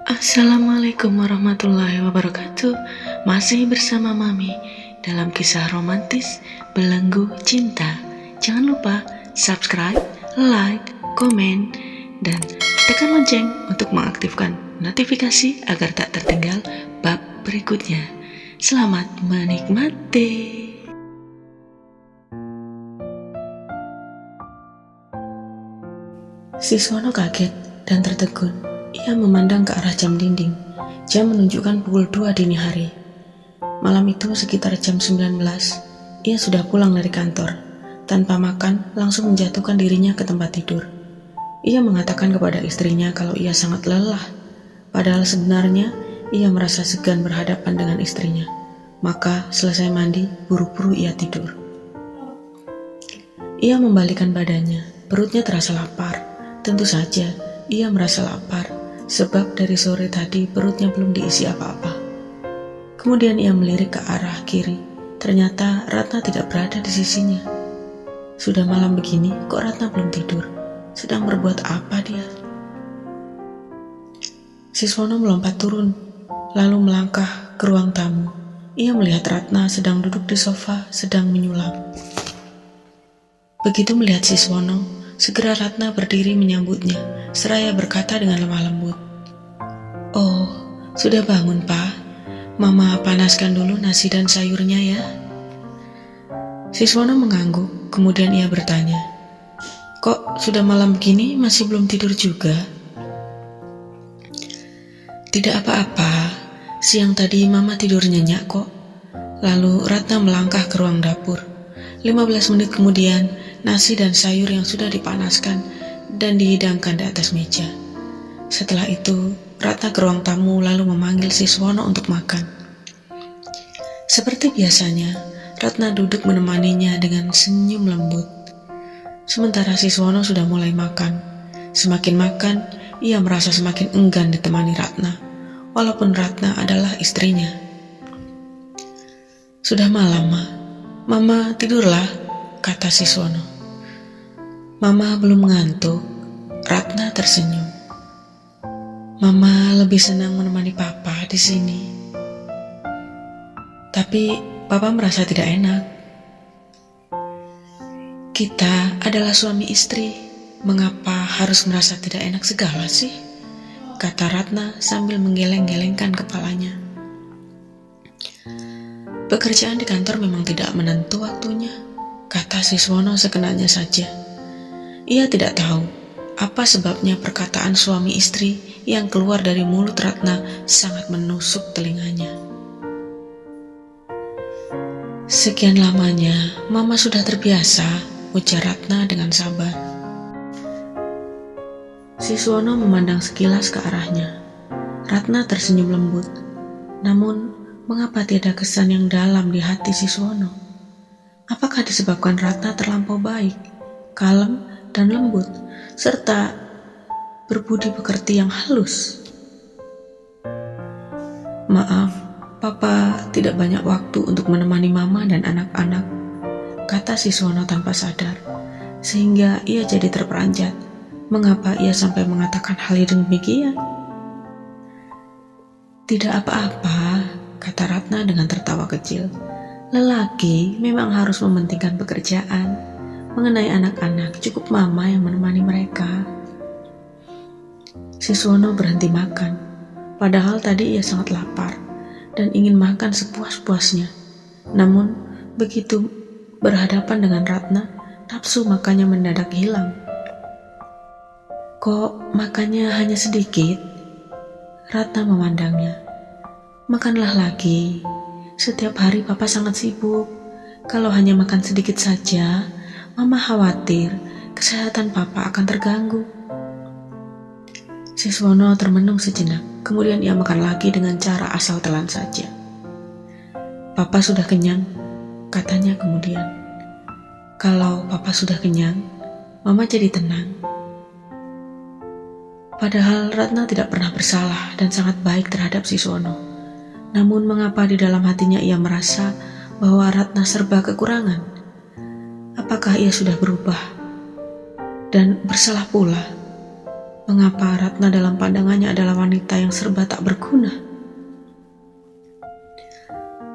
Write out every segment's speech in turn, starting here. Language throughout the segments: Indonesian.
Assalamualaikum warahmatullahi wabarakatuh. Masih bersama Mami dalam kisah romantis Belenggu Cinta. Jangan lupa subscribe, like, komen, dan tekan lonceng untuk mengaktifkan notifikasi agar tak tertinggal bab berikutnya. Selamat menikmati. Siswono kaget dan tertegun. Ia memandang ke arah jam dinding. Jam menunjukkan pukul 2 dini hari. Malam itu sekitar jam 19, ia sudah pulang dari kantor. Tanpa makan, langsung menjatuhkan dirinya ke tempat tidur. Ia mengatakan kepada istrinya kalau ia sangat lelah. Padahal sebenarnya, ia merasa segan berhadapan dengan istrinya. Maka selesai mandi, buru-buru ia tidur. Ia membalikkan badannya, perutnya terasa lapar. Tentu saja, ia merasa lapar, sebab dari sore tadi perutnya belum diisi apa-apa. Kemudian ia melirik ke arah kiri. Ternyata Ratna tidak berada di sisinya. Sudah malam begini, kok Ratna belum tidur? Sedang berbuat apa dia? Siswono melompat turun, lalu melangkah ke ruang tamu. Ia melihat Ratna sedang duduk di sofa, sedang menyulam. Begitu melihat Siswono, segera Ratna berdiri menyambutnya, seraya berkata dengan lemah lembut, "Oh, sudah bangun, Pak? Mama panaskan dulu nasi dan sayurnya ya." Siswono mengangguk, kemudian ia bertanya, "Kok sudah malam begini masih belum tidur juga?" "Tidak apa-apa, siang tadi Mama tidur nyenyak kok." Lalu Ratna melangkah ke ruang dapur. 15 menit kemudian, nasi dan sayur yang sudah dipanaskan dan dihidangkan di atas meja. Setelah itu, Ratna ke ruang tamu lalu memanggil Siswono untuk makan. Seperti biasanya, Ratna duduk menemaninya dengan senyum lembut. Sementara Siswono sudah mulai makan. Semakin makan, ia merasa semakin enggan ditemani Ratna, walaupun Ratna adalah istrinya. "Sudah malam, Ma. Mama tidurlah," kata Siswono. "Mama belum ngantuk." Ratna tersenyum. "Mama lebih senang menemani Papa di sini." "Tapi Papa merasa tidak enak." "Kita adalah suami istri, mengapa harus merasa tidak enak segala sih?" kata Ratna sambil menggeleng-gelengkan kepalanya. "Pekerjaan di kantor memang tidak menentu waktunya," kata Siswono sekenanya saja. Ia tidak tahu apa sebabnya perkataan suami istri yang keluar dari mulut Ratna sangat menusuk telinganya. "Sekian lamanya, Mama sudah terbiasa," ujar Ratna dengan sabar. Siswono memandang sekilas ke arahnya. Ratna tersenyum lembut. Namun, mengapa tiada kesan yang dalam di hati Siswono? Apakah disebabkan Ratna terlampau baik, kalem, dan lembut, serta berbudi pekerti yang halus? "Maaf, Papa tidak banyak waktu untuk menemani Mama dan anak-anak," kata Siswono tanpa sadar, sehingga ia jadi terperanjat. Mengapa ia sampai mengatakan hal yang demikian? "Tidak apa-apa," kata Ratna dengan tertawa kecil. "Lelaki memang harus mementingkan pekerjaan. Mengenai anak-anak, cukup Mama yang menemani mereka." Siswono berhenti makan. Padahal tadi ia sangat lapar dan ingin makan sepuas-puasnya. Namun, begitu berhadapan dengan Ratna, nafsu makannya mendadak hilang. "Kok makannya hanya sedikit?" Ratna memandangnya. "Makanlah lagi. Setiap hari Papa sangat sibuk. Kalau hanya makan sedikit saja, Mama khawatir kesehatan Papa akan terganggu." Siswono termenung sejenak, kemudian ia makan lagi dengan cara asal telan saja. "Papa sudah kenyang," katanya kemudian. "Kalau Papa sudah kenyang, Mama jadi tenang." Padahal Ratna tidak pernah bersalah dan sangat baik terhadap Siswono. Namun mengapa di dalam hatinya ia merasa bahwa Ratna serba kekurangan? Apakah ia sudah berubah dan bersalah pula? Mengapa Ratna dalam pandangannya adalah wanita yang serba tak berguna?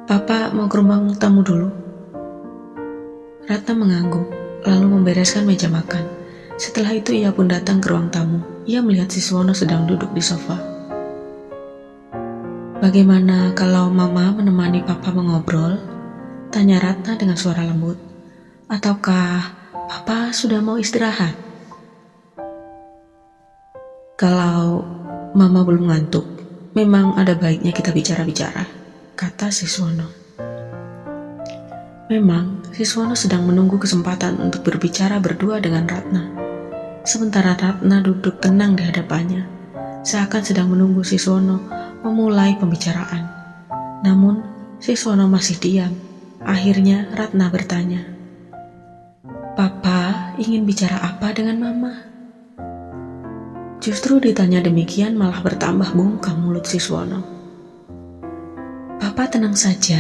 Papa mau ke ruang tamu dulu. Ratna mengangguk, lalu membereskan meja makan. Setelah itu ia pun datang ke ruang tamu. Ia melihat Siswono sedang duduk di sofa. Bagaimana kalau Mama menemani Papa mengobrol? Tanya Ratna dengan suara lembut. Ataukah Papa sudah mau istirahat? Kalau Mama belum ngantuk, memang ada baiknya kita bicara-bicara, kata Siswono. Memang Siswono sedang menunggu kesempatan untuk berbicara berdua dengan Ratna. Sementara Ratna duduk tenang di hadapannya, seakan sedang menunggu Siswono memulai pembicaraan. Namun Siswono masih diam. Akhirnya Ratna bertanya, Papa ingin bicara apa dengan Mama? Justru ditanya demikian malah bertambah bungkam mulut Siswono. Papa tenang saja,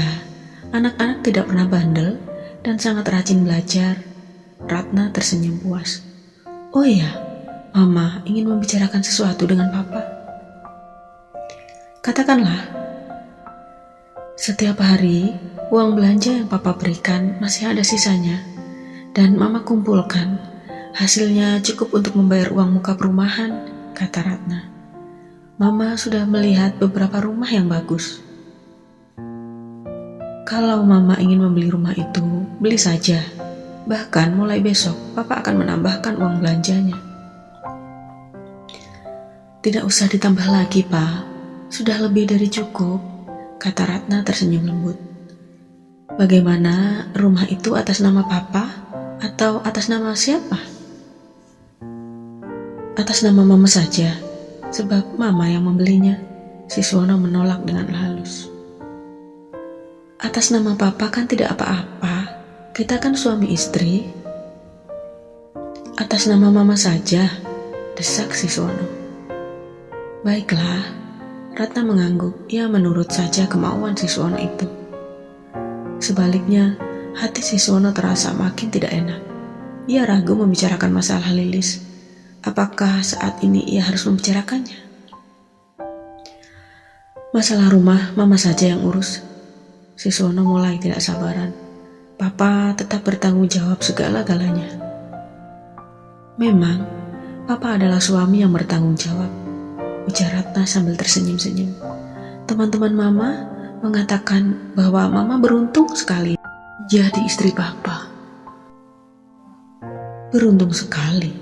anak-anak tidak pernah bandel dan sangat rajin belajar. Ratna tersenyum puas. Oh iya, Mama ingin membicarakan sesuatu dengan Papa. Katakanlah. Setiap hari, uang belanja yang Papa berikan masih ada sisanya, dan Mama kumpulkan. Hasilnya cukup untuk membayar uang muka perumahan, kata Ratna. Mama sudah melihat beberapa rumah yang bagus. Kalau Mama ingin membeli rumah itu, beli saja. Bahkan mulai besok, Papa akan menambahkan uang belanjanya. Tidak usah ditambah lagi, Pak. Sudah lebih dari cukup, kata Ratna tersenyum lembut. Bagaimana rumah itu atas nama Papa atau atas nama siapa? Atas nama Mama saja, sebab Mama yang membelinya. Siswono menolak dengan halus. Atas nama Papa kan tidak apa-apa, kita kan suami istri. Atas nama Mama saja, desak Siswono. Baiklah, Ratna mengangguk. Ia menurut saja kemauan Siswono itu. Sebaliknya, hati Siswono terasa makin tidak enak. Ia ragu membicarakan masalah Lilis. Apakah saat ini ia harus membicarakannya? Masalah rumah Mama saja yang urus. Siswono mulai tidak sabaran. Papa tetap bertanggung jawab segala-galanya. Memang, Papa adalah suami yang bertanggung jawab, ujar Ratna sambil tersenyum-senyum. Teman-teman Mama mengatakan bahwa Mama beruntung sekali jadi istri Papa. Beruntung sekali.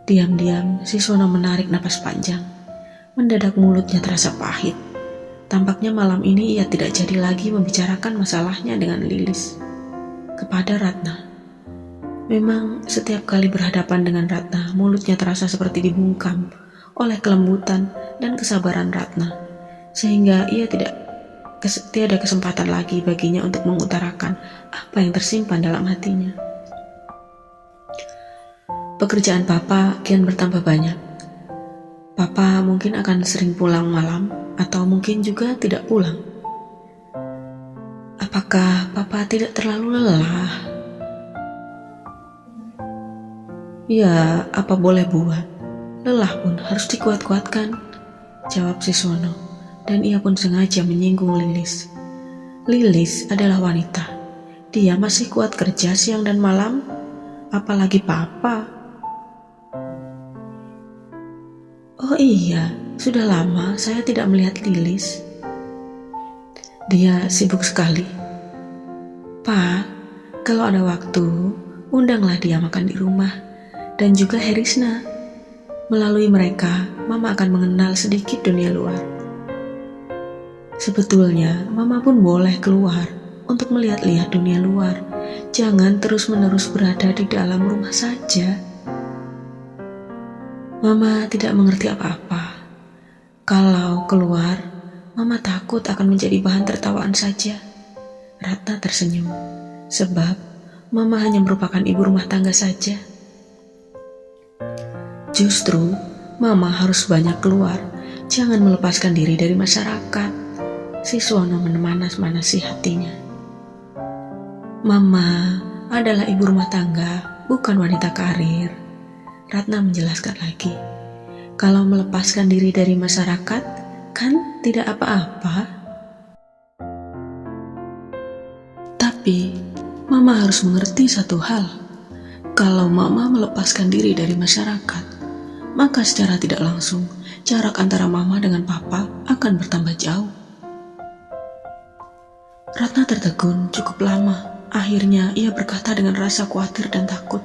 Diam-diam, Siswono menarik napas panjang. Mendadak mulutnya terasa pahit. Tampaknya malam ini ia tidak jadi lagi membicarakan masalahnya dengan Lilis kepada Ratna. Memang setiap kali berhadapan dengan Ratna, mulutnya terasa seperti dibungkam oleh kelembutan dan kesabaran Ratna, sehingga ia tiada kesempatan lagi baginya untuk mengutarakan apa yang tersimpan dalam hatinya. Pekerjaan Papa kian bertambah banyak. Papa mungkin akan sering pulang malam, atau mungkin juga tidak pulang. Apakah Papa tidak terlalu lelah? Ya, apa boleh buat. Lelah pun harus dikuat-kuatkan, jawab Siswono, dan ia pun sengaja menyinggung Lilis. Lilis adalah wanita. Dia masih kuat kerja siang dan malam, apalagi Papa. Oh iya, sudah lama saya tidak melihat Lilis. Dia sibuk sekali. Pa, kalau ada waktu, undanglah dia makan di rumah, dan juga Herisna. Melalui mereka, Mama akan mengenal sedikit dunia luar. Sebetulnya, Mama pun boleh keluar untuk melihat-lihat dunia luar. Jangan terus-menerus berada di dalam rumah saja. Mama tidak mengerti apa-apa. Kalau keluar, Mama takut akan menjadi bahan tertawaan saja. Ratna tersenyum, sebab Mama hanya merupakan ibu rumah tangga saja. Justru, Mama harus banyak keluar. Jangan melepaskan diri dari masyarakat. Siswono memanas-manasi hatinya. Mama adalah ibu rumah tangga, bukan wanita karir. Ratna menjelaskan lagi. Kalau melepaskan diri dari masyarakat, kan tidak apa-apa. Tapi, Mama harus mengerti satu hal. Kalau Mama melepaskan diri dari masyarakat, maka secara tidak langsung, jarak antara Mama dengan Papa akan bertambah jauh. Ratna tertegun cukup lama. Akhirnya ia berkata dengan rasa khawatir dan takut.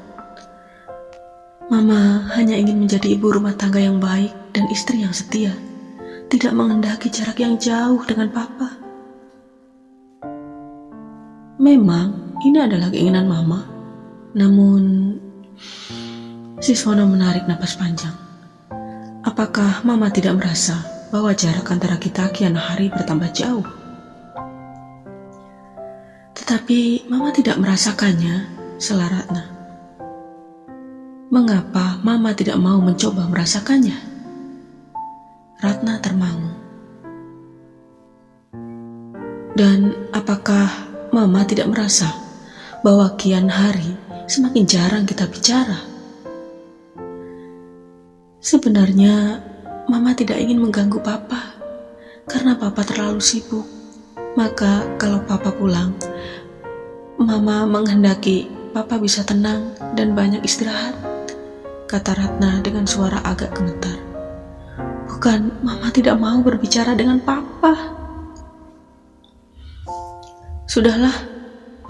Mama hanya ingin menjadi ibu rumah tangga yang baik dan istri yang setia. Tidak menghendaki jarak yang jauh dengan Papa. Memang ini adalah keinginan Mama. Namun, Siswono menarik napas panjang. Apakah Mama tidak merasa bahwa jarak antara kita kian hari bertambah jauh? Tetapi Mama tidak merasakannya, sela Ratna. Mengapa Mama tidak mau mencoba merasakannya? Ratna termangu. Dan apakah Mama tidak merasa bahwa kian hari semakin jarang kita bicara? Sebenarnya Mama tidak ingin mengganggu Papa karena Papa terlalu sibuk. Maka kalau Papa pulang, Mama menghendaki Papa bisa tenang dan banyak istirahat, kata Ratna dengan suara agak gemetar. Bukan Mama tidak mau berbicara dengan Papa. Sudahlah,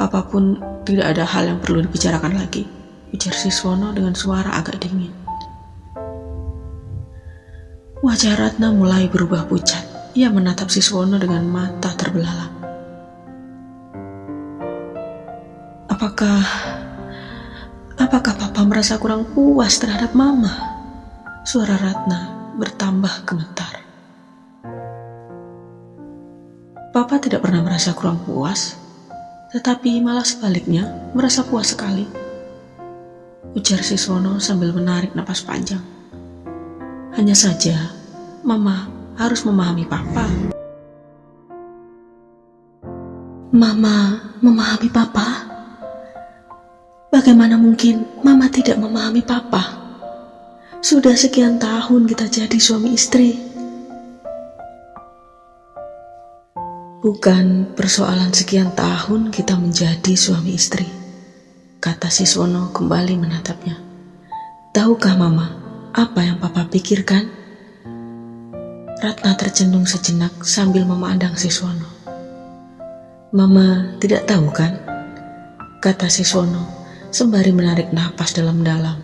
Papa pun tidak ada hal yang perlu dibicarakan lagi, ujar Siswono dengan suara agak dingin. Wajah Ratna mulai berubah pucat. Ia menatap Siswono dengan mata terbelalak. Apakah Papa merasa kurang puas terhadap Mama? Suara Ratna bertambah gemetar. Papa tidak pernah merasa kurang puas, tetapi malah sebaliknya merasa puas sekali, ujar Siswono sambil menarik napas panjang. Hanya saja, Mama harus memahami Papa. Mama memahami Papa? Bagaimana mungkin Mama tidak memahami Papa? Sudah sekian tahun kita jadi suami istri. Bukan persoalan sekian tahun kita menjadi suami istri, kata Siswono kembali menatapnya. Tahukah Mama apa yang Papa pikirkan? Ratna tercenung sejenak sambil memandang Siswono. Mama tidak tahu kan? Kata Siswono sembari menarik napas dalam-dalam.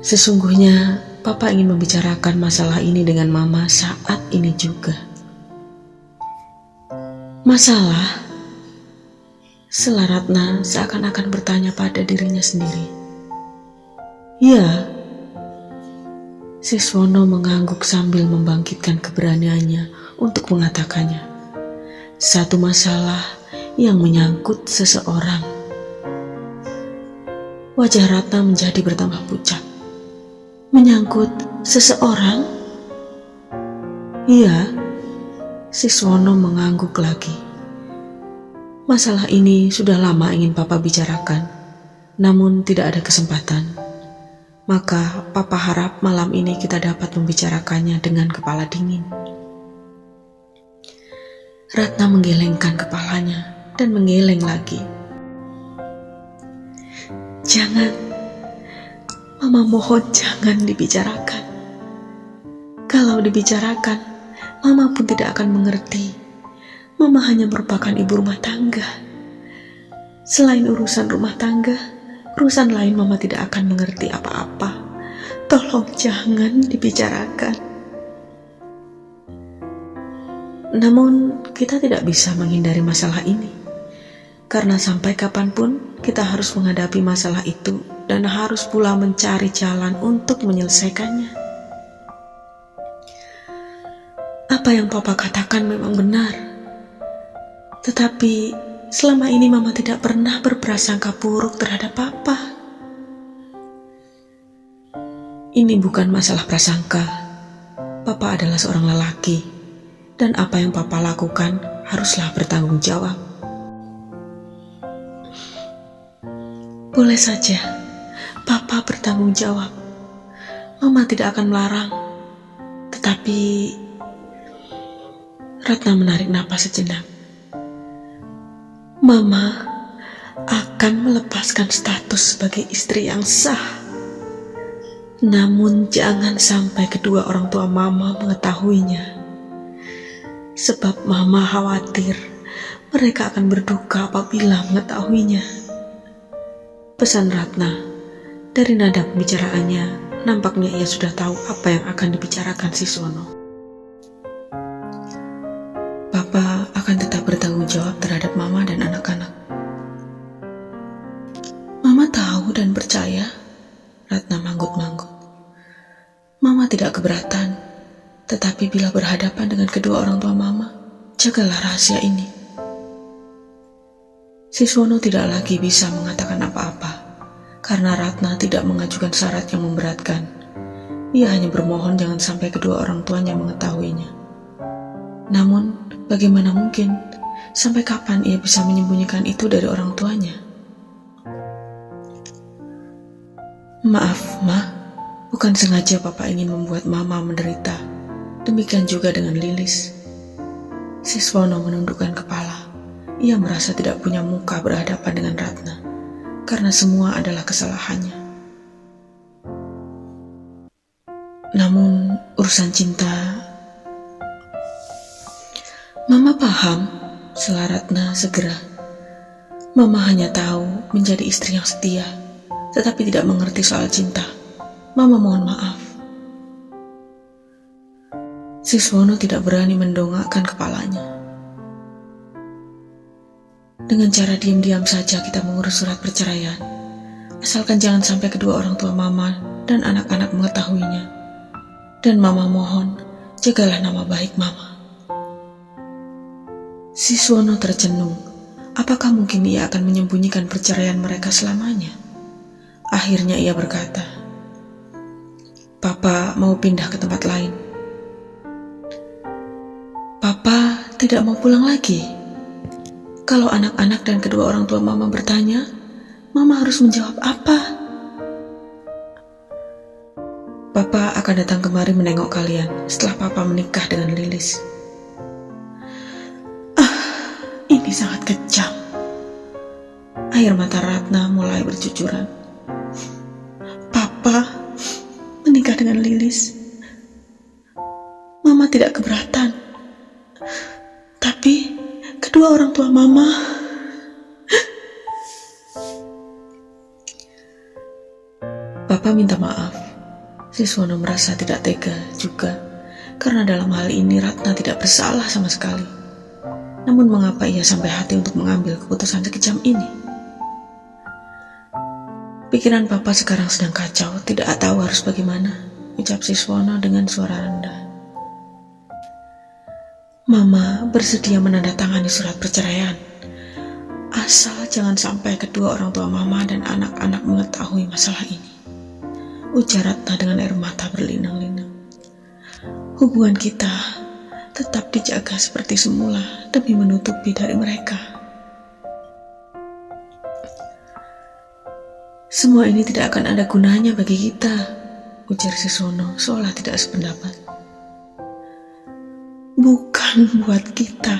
Sesungguhnya Papa ingin membicarakan masalah ini dengan Mama saat ini juga. Masalah? Sela Ratna seakan-akan bertanya pada dirinya sendiri. Ya. Siswono mengangguk sambil membangkitkan keberaniannya untuk mengatakannya. Satu masalah yang menyangkut seseorang. Wajah Ratna menjadi bertambah pucat. Menyangkut seseorang? Iya. Siswono mengangguk lagi. Masalah ini sudah lama ingin Papa bicarakan, namun tidak ada kesempatan. Maka Papa harap malam ini kita dapat membicarakannya dengan kepala dingin. Ratna menggelengkan kepalanya dan menggeleng lagi. Jangan, Mama mohon jangan dibicarakan. Kalau dibicarakan, Mama pun tidak akan mengerti. Mama hanya merupakan ibu rumah tangga. Selain urusan rumah tangga, urusan lain Mama tidak akan mengerti apa-apa. Tolong jangan dibicarakan. Namun, kita tidak bisa menghindari masalah ini. Karena sampai kapanpun, kita harus menghadapi masalah itu dan harus pula mencari jalan untuk menyelesaikannya. Apa yang Papa katakan memang benar. Tetapi selama ini Mama tidak pernah berprasangka buruk terhadap Papa. Ini bukan masalah prasangka. Papa adalah seorang lelaki, dan apa yang Papa lakukan haruslah bertanggung jawab. Boleh saja Papa bertanggung jawab. Mama tidak akan melarang. Tetapi Ratna menarik napas sejenak. Mama akan melepaskan status sebagai istri yang sah. Namun jangan sampai kedua orang tua Mama mengetahuinya. Sebab Mama khawatir mereka akan berduka apabila mengetahuinya. Pesan Ratna. Dari nada pembicaraannya, nampaknya ia sudah tahu apa yang akan dibicarakan Siswono. Papa akan tetap bertanggung jawab terhadap Mama dan anak-anak. Mama tahu dan percaya, Ratna manggut-manggut. Mama tidak keberatan, tetapi bila berhadapan dengan kedua orang tua Mama, jagalah rahasia ini. Siswono tidak lagi bisa mengatakan apa-apa, karena Ratna tidak mengajukan syarat yang memberatkan. Ia hanya bermohon jangan sampai kedua orang tuanya mengetahuinya. Namun, bagaimana mungkin? Sampai kapan ia bisa menyembunyikan itu dari orang tuanya? Maaf, Ma. Bukan sengaja Papa ingin membuat Mama menderita. Demikian juga dengan Lilis. Siswono menundukkan kepala. Ia merasa tidak punya muka berhadapan dengan Ratna, karena semua adalah kesalahannya. Namun, urusan cinta... Mama paham, sela Ratna segera. Mama hanya tahu menjadi istri yang setia, tetapi tidak mengerti soal cinta. Mama mohon maaf. Siswono tidak berani mendongakkan kepalanya. Dengan cara diam-diam saja kita mengurus surat perceraian. Asalkan jangan sampai kedua orang tua Mama dan anak-anak mengetahuinya. Dan Mama mohon, jagalah nama baik Mama. Siswono tercenung. Apakah mungkin ia akan menyembunyikan perceraian mereka selamanya? Akhirnya ia berkata, Papa mau pindah ke tempat lain. Papa tidak mau pulang lagi. Kalau anak-anak dan kedua orang tua Mama bertanya, Mama harus menjawab apa? Papa akan datang kemari menengok kalian setelah Papa menikah dengan Lilis. Ini sangat kejam. Air mata Ratna mulai bercucuran. Papa menikah dengan Lilis. Mama tidak keberatan. Tapi kedua orang tua Mama... Papa minta maaf. Siswono merasa tidak tega juga, karena dalam hal ini Ratna tidak bersalah sama sekali. Namun mengapa ia sampai hati untuk mengambil keputusan sekejam ini? Pikiran Papa sekarang sedang kacau, tidak tahu harus bagaimana, ucap Siswono dengan suara rendah. Mama bersedia menandatangani surat perceraian. Asal jangan sampai kedua orang tua Mama dan anak-anak mengetahui masalah ini, ujar Ratna dengan air mata berlinang-linang. Hubungan kita tetap dijaga seperti semula demi menutupi dari mereka. Semua ini tidak akan ada gunanya bagi kita, ujar Siswono seolah tidak sependapat. Bukan buat kita.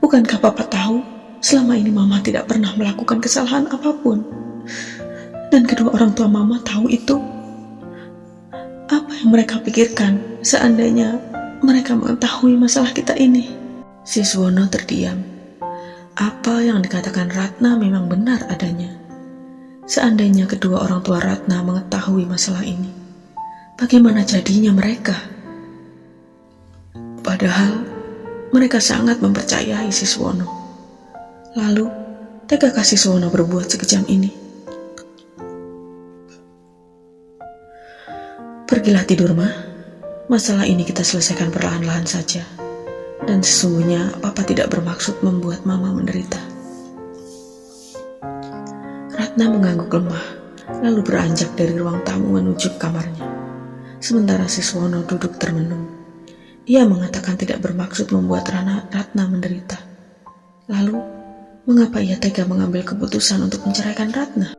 Bukankah Papa tahu selama ini Mama tidak pernah melakukan kesalahan apapun? Dan kedua orang tua Mama tahu itu. Apa yang mereka pikirkan seandainya mereka mengetahui masalah kita ini? Siswono terdiam. Apa yang dikatakan Ratna memang benar adanya. Seandainya kedua orang tua Ratna mengetahui masalah ini, bagaimana jadinya mereka? Padahal mereka sangat mempercayai Siswono. Lalu, tegakah Siswono berbuat sekejam ini? Pergilah tidur, Ma. Masalah ini kita selesaikan perlahan-lahan saja. Dan sesungguhnya Papa tidak bermaksud membuat Mama menderita. Ratna mengangguk lemah, lalu beranjak dari ruang tamu menuju kamarnya. Sementara Siswono duduk termenung. Ia mengatakan tidak bermaksud membuat Ratna menderita. Lalu, mengapa ia tega mengambil keputusan untuk menceraikan Ratna?